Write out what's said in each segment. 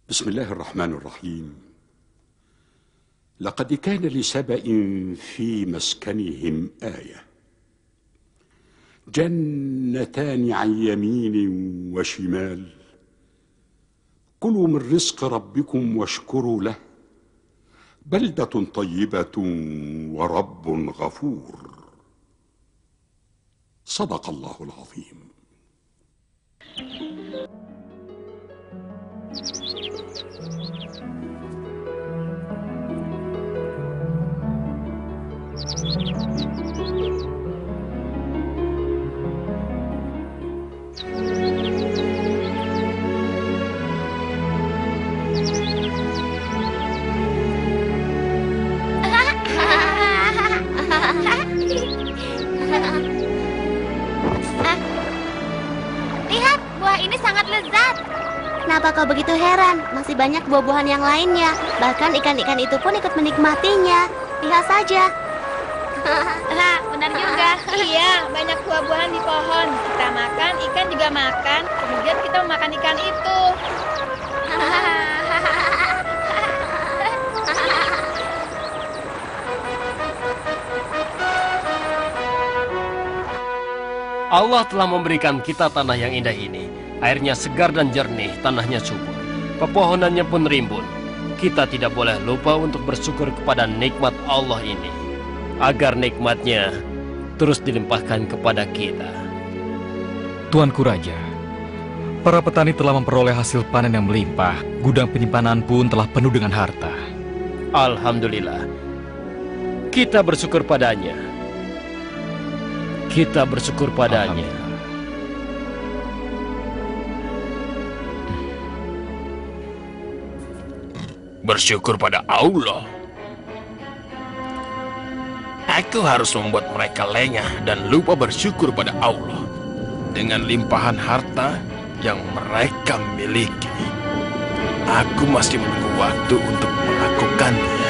بسم الله الرحمن الرحيم. لقد كان لسبأ في مسكنهم آية، جنتان عن يمين وشمال، كلوا من رزق ربكم واشكروا له، بلدة طيبة ورب غفور. صدق الله العظيم. Lihat, buah ini sangat lezat. Kenapa kau begitu heran? Masih banyak buah-buahan yang lainnya. Bahkan ikan-ikan itu pun ikut menikmatinya. Lihat saja. Benar juga. Iya, banyak buah-buahan di pohon. Kita makan, ikan juga makan. Kemudian kita memakan ikan itu. Allah telah memberikan kita tanah yang indah ini. Airnya segar dan jernih, tanahnya subur. Pepohonannya pun rimbun. Kita tidak boleh lupa untuk bersyukur kepada nikmat Allah ini, agar nikmatnya terus dilimpahkan kepada kita. Tuanku Raja, para petani telah memperoleh hasil panen yang melimpah. Gudang penyimpanan pun telah penuh dengan harta. Alhamdulillah. Kita bersyukur padanya. Kita bersyukur padanya. Bersyukur pada Allah. Aku harus membuat mereka lengah dan lupa bersyukur pada Allah dengan limpahan harta yang mereka miliki. Aku masih menunggu waktu untuk melakukannya.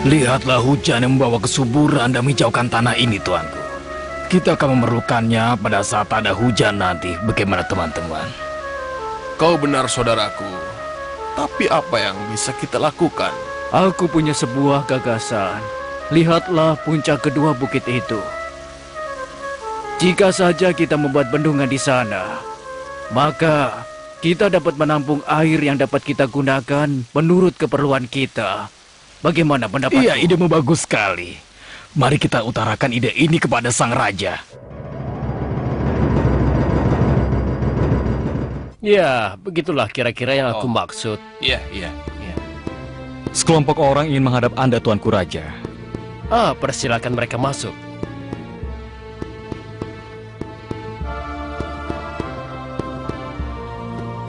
Lihatlah hujan yang membawa kesuburan dan menghijaukan tanah ini, tuanku. Kita akan memerlukannya pada saat ada hujan nanti. Bagaimana, teman-teman? Kau benar, saudaraku. Tapi apa yang bisa kita lakukan? Aku punya sebuah gagasan. Lihatlah puncak kedua bukit itu. Jika saja kita membuat bendungan di sana, maka kita dapat menampung air yang dapat kita gunakan menurut keperluan kita. Bagaimana pendapatmu? Iya, idemu bagus sekali. Mari kita utarakan ide ini kepada sang raja. Ya, begitulah kira-kira yang aku maksud. Iya. Sekelompok orang ingin menghadap Anda, Tuanku Raja. Persilakan mereka masuk.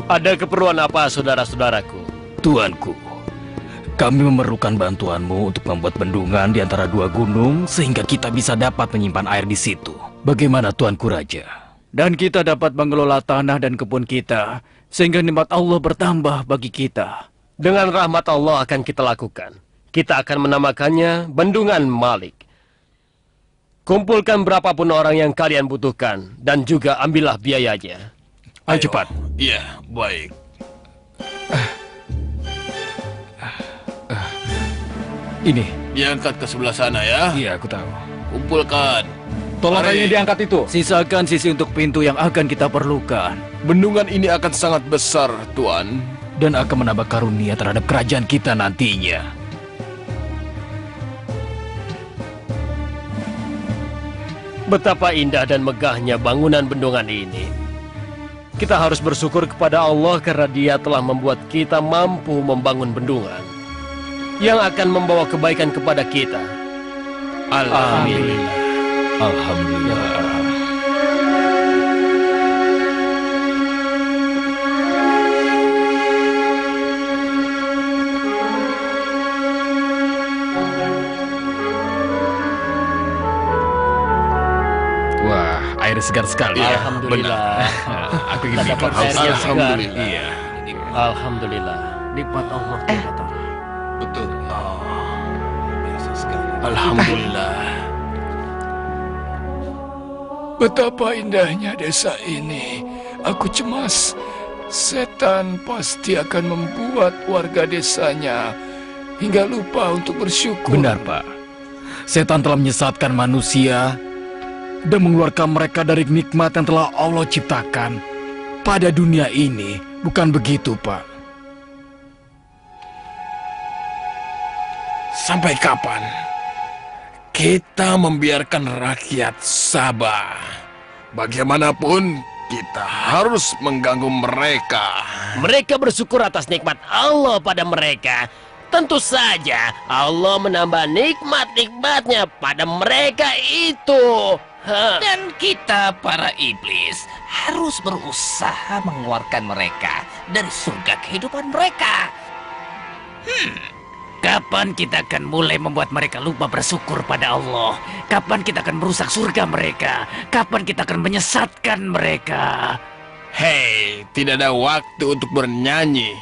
Ada keperluan apa, saudara-saudaraku? Tuanku, kami memerlukan bantuanmu untuk membuat bendungan di antara dua gunung sehingga kita bisa dapat menyimpan air di situ. Bagaimana, Tuanku Raja? Dan kita dapat mengelola tanah dan kebun kita, sehingga nikmat Allah bertambah bagi kita. Dengan rahmat Allah akan kita lakukan. Kita akan menamakannya Bendungan Malik. Kumpulkan berapapun orang yang kalian butuhkan, dan juga ambillah biayanya. Ayo cepat. Iya, baik. Ini. Diangkat ke sebelah sana ya. Iya, aku tahu. Kumpulkan. Tolong kayaknya diangkat itu. Sisakan sisi untuk pintu yang akan kita perlukan. Bendungan ini akan sangat besar, Tuan. Dan akan menambah karunia terhadap kerajaan kita nantinya. Betapa indah dan megahnya bangunan bendungan ini. Kita harus bersyukur kepada Allah karena Dia telah membuat kita mampu membangun bendungan yang akan membawa kebaikan kepada kita. Alhamdulillah. Alhamdulillah. segar sekali. Alhamdulillah. Aku ingin Kita minum. dapat air yang segar. Iya. Alhamdulillah. Nikmat Allah Ta'ala. Betul. Biasa sekali. Alhamdulillah. Betapa indahnya desa ini. Aku cemas. Setan pasti akan membuat warga desanya hingga lupa untuk bersyukur. Benar, Pak. Setan telah menyesatkan manusia dan mengeluarkan mereka dari nikmat yang telah Allah ciptakan pada dunia ini. Bukan begitu, Pak? Sampai kapan kita membiarkan rakyat Sabah? Bagaimanapun kita harus mengganggu mereka. Mereka bersyukur atas nikmat Allah pada mereka. Tentu saja Allah menambah nikmat-nikmatnya pada mereka itu. Dan kita para iblis harus berusaha mengeluarkan mereka dari surga kehidupan mereka. Kapan kita akan mulai membuat mereka lupa bersyukur pada Allah? Kapan kita akan merusak surga mereka? Kapan kita akan menyesatkan mereka? Hei, tidak ada waktu untuk bernyanyi.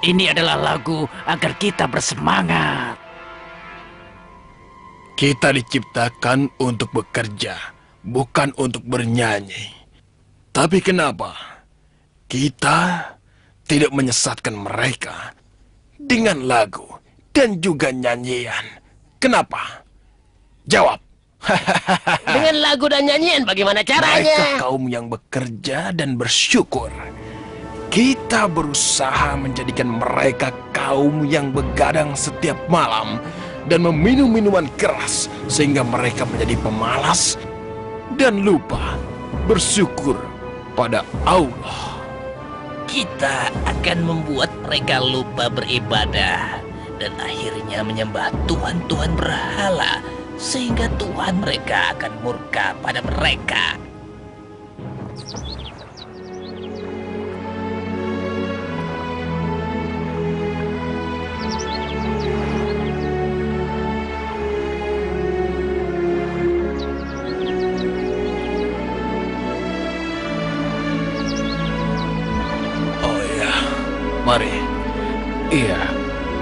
Ini adalah lagu agar kita bersemangat. Kita diciptakan untuk bekerja, bukan untuk bernyanyi. Tapi kenapa kita tidak menyesatkan mereka dengan lagu dan juga nyanyian? Kenapa? Jawab. Dengan lagu dan nyanyian bagaimana Mereka caranya? kaum yang bekerja dan bersyukur. Kita berusaha menjadikan mereka kaum yang begadang setiap malam dan meminum minuman keras sehingga mereka menjadi pemalas dan lupa bersyukur pada Allah. Kita akan membuat mereka lupa beribadah dan akhirnya menyembah tuhan-tuhan berhala sehingga Tuhan mereka akan murka pada mereka. Oh ya, mari. Iya.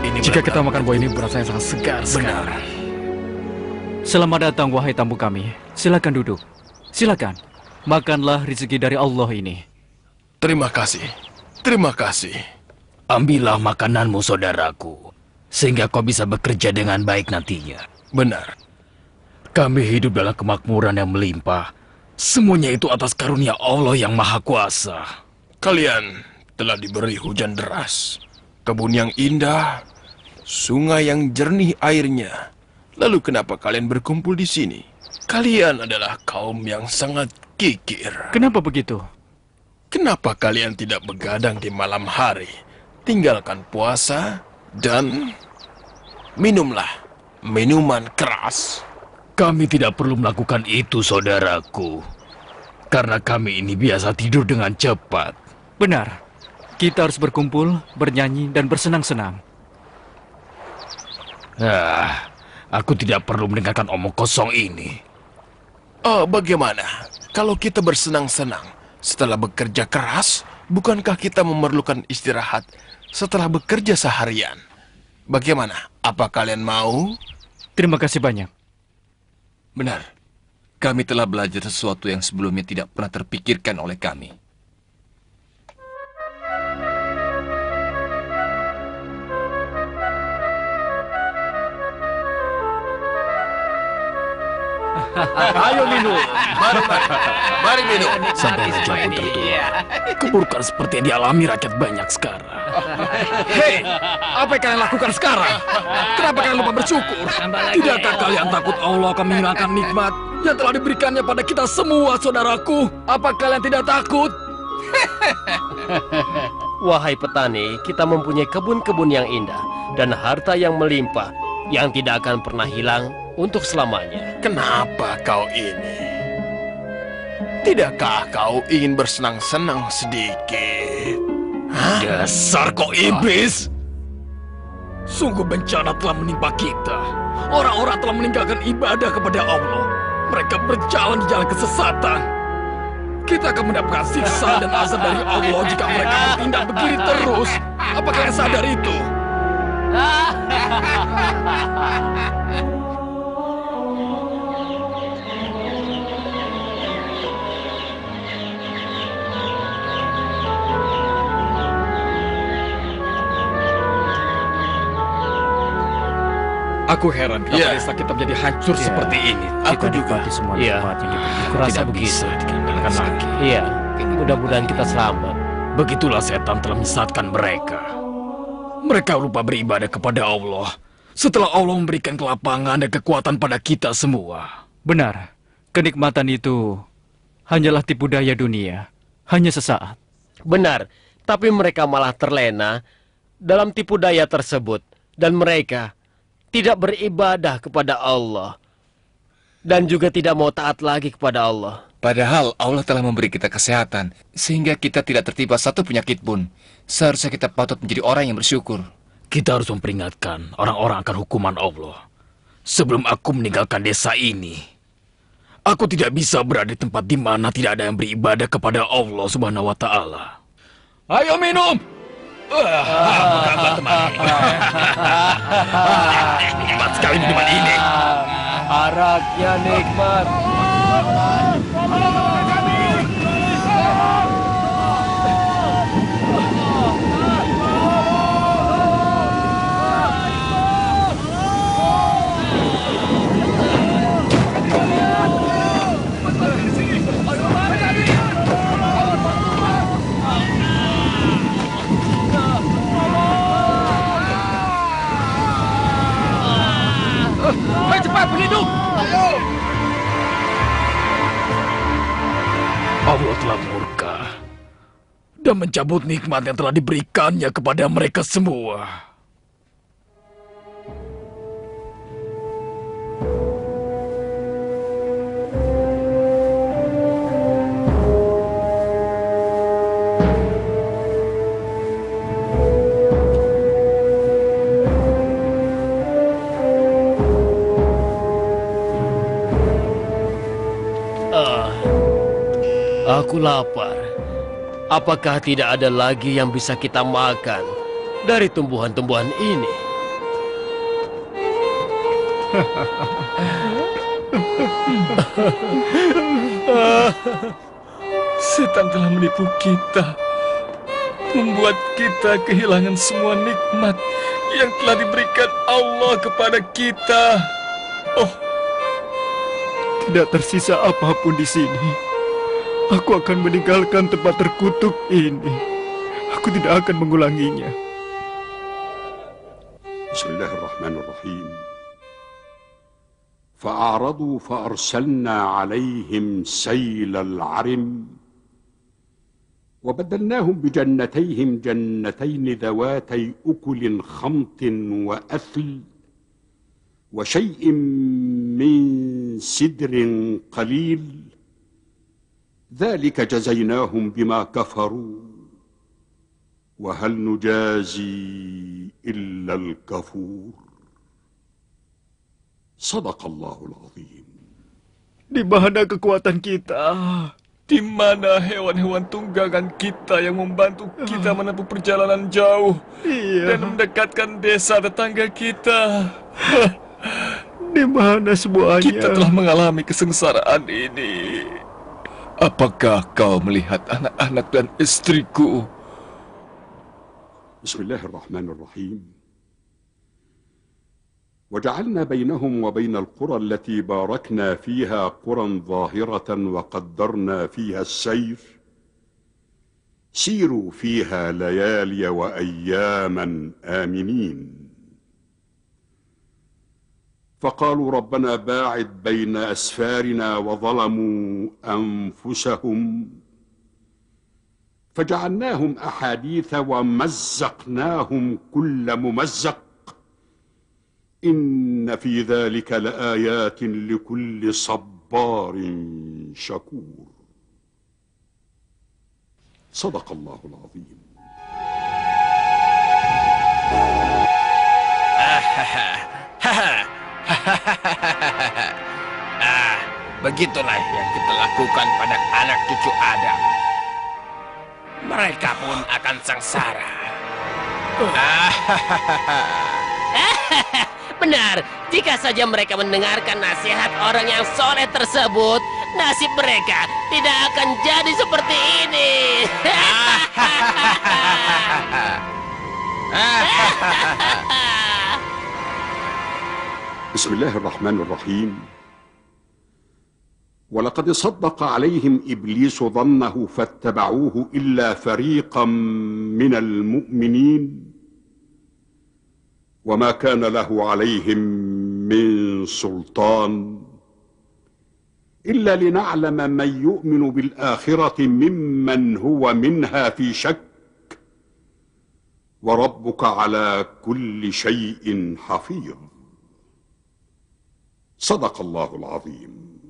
Ini Jika kita benar-benar makan buah ini rasanya sangat segar benar. sekali. Selamat datang wahai tamu kami. Silakan duduk. Silakan. Makanlah rezeki dari Allah ini. Terima kasih. Terima kasih. Ambillah makananmu, saudaraku, sehingga kau bisa bekerja dengan baik nantinya. Benar. Kami hidup dalam kemakmuran yang melimpah. Semuanya itu atas karunia Allah yang Maha Kuasa. Kalian telah diberi hujan deras, kebun yang indah, sungai yang jernih airnya. Lalu kenapa kalian berkumpul di sini? Kalian adalah kaum yang sangat kikir. Kenapa begitu? Kenapa kalian tidak begadang di malam hari? Tinggalkan puasa dan minumlah minuman keras. Kami tidak perlu melakukan itu, saudaraku. Karena kami ini biasa tidur dengan cepat. Benar. Kita harus berkumpul, bernyanyi, dan bersenang-senang. Aku tidak perlu mendengarkan omong kosong ini. Oh, bagaimana kalau kita bersenang-senang setelah bekerja keras? Bukankah kita memerlukan istirahat setelah bekerja seharian? Bagaimana? Apa kalian mau? Terima kasih banyak. Benar. Kami telah belajar sesuatu yang sebelumnya tidak pernah terpikirkan oleh kami. Ayo minum. Mari minum. Sampai raja pun tertua. Keburukan seperti yang dialami rakyat banyak sekarang. Hei, apa yang kalian lakukan sekarang? Kenapa kalian lupa bersyukur? Tidakkah kalian takut Allah akan menghilangkan nikmat yang telah diberikannya pada kita semua, saudaraku? Apa kalian tidak takut? Wahai petani, kita mempunyai kebun-kebun yang indah dan harta yang melimpah yang tidak akan pernah hilang untuk selamanya. Kenapa kau ini? Tidakkah kau ingin bersenang-senang sedikit? Hah? Dasar kau iblis! Sungguh bencana telah menimpa kita. Orang-orang telah meninggalkan ibadah kepada Allah. Mereka berjalan di jalan kesesatan. Kita akan mendapatkan siksa dan azab dari Allah jika mereka bertindak begini terus. Apa kalian sadar itu? Aku heran kenapa desa kita menjadi hancur seperti ini. Aku juga. Semua Iya. tempat yang diberikan. Kurasa Tidak begitu. bisa dikendalikan lagi. Iya. Mudah-mudahan kita selamat. Begitulah setan telah menyesatkan mereka. Mereka lupa beribadah kepada Allah setelah Allah memberikan kelapangan dan kekuatan pada kita semua. Benar, kenikmatan itu hanyalah tipu daya dunia, hanya sesaat. Benar, tapi mereka malah terlena dalam tipu daya tersebut. Dan mereka tidak beribadah kepada Allah. Dan juga tidak mau taat lagi kepada Allah. Padahal Allah telah memberi kita kesehatan, sehingga kita tidak tertimpa satu penyakit pun. Seharusnya kita patut menjadi orang yang bersyukur. Kita harus memperingatkan orang-orang akan hukuman Allah. Sebelum aku meninggalkan desa ini, aku tidak bisa berada di tempat di mana tidak ada yang beribadah kepada Allah Subhanahu wa Ta'ala. Ayo minum! Apa kabar teman? Nikmat sekali minuman ini. Araknya nikmat. Cepat berlindung! Allah telah murka dan mencabut nikmat yang telah diberikannya kepada mereka semua. Aku lapar. Apakah tidak ada lagi yang bisa kita makan dari tumbuhan-tumbuhan ini? Setan telah menipu kita, membuat kita kehilangan semua nikmat yang telah diberikan Allah kepada kita. Oh, Tidak tersisa apapun di sini. Aku akan meninggalkan tempat terkutuk ini. Aku tidak akan mengulanginya. Bismillahirrahmanirrahim. فأعرضوا فأرسلنا عليهم سيل العرم وبدلناهم بجنتيهم جنتين ذواتي أكل خمط وأثل وشيء من سدر قليل ذلك جزيناهم بما كفروا وهل نجازي إلا الكفور صدق الله العظيم. Di mana kekuatan kita? di mana hewan-hewan tunggangan kita yang membantu kita menempuh perjalanan jauh dan mendekatkan desa tetangga kita? Di mana semuanya? Kita telah mengalami kesengsaraan ini. Apakah kau melihat anak-anak dan istriku? Bismillahirrahmanirrahim. وجعلنا بينهم وبين القرى التي باركنا فيها قرى ظاهرة وقدرنا فيها السير سيروا فيها ليالي وأياما آمنين فقالوا ربنا باعد بين أسفارنا وظلموا أنفسهم فجعلناهم أحاديث ومزقناهم كل ممزق إن في ذلك لآيات لكل صبار شكور صدق الله العظيم. Begitulah yang kita lakukan pada anak cucu Adam. Mereka pun akan sengsara. Benar, jika saja mereka mendengarkan nasihat orang yang soleh tersebut, nasib mereka tidak akan jadi seperti ini. Bismillahirrahmanirrahim. ولقد صدق عليهم إبليس ظنه فاتبعوه إلا فريقا من المؤمنين وما كان له عليهم من سلطان إلا لنعلم من يؤمن بالآخرة ممن هو منها في شك وربك على كل شيء حفيظ. صدق الله العظيم.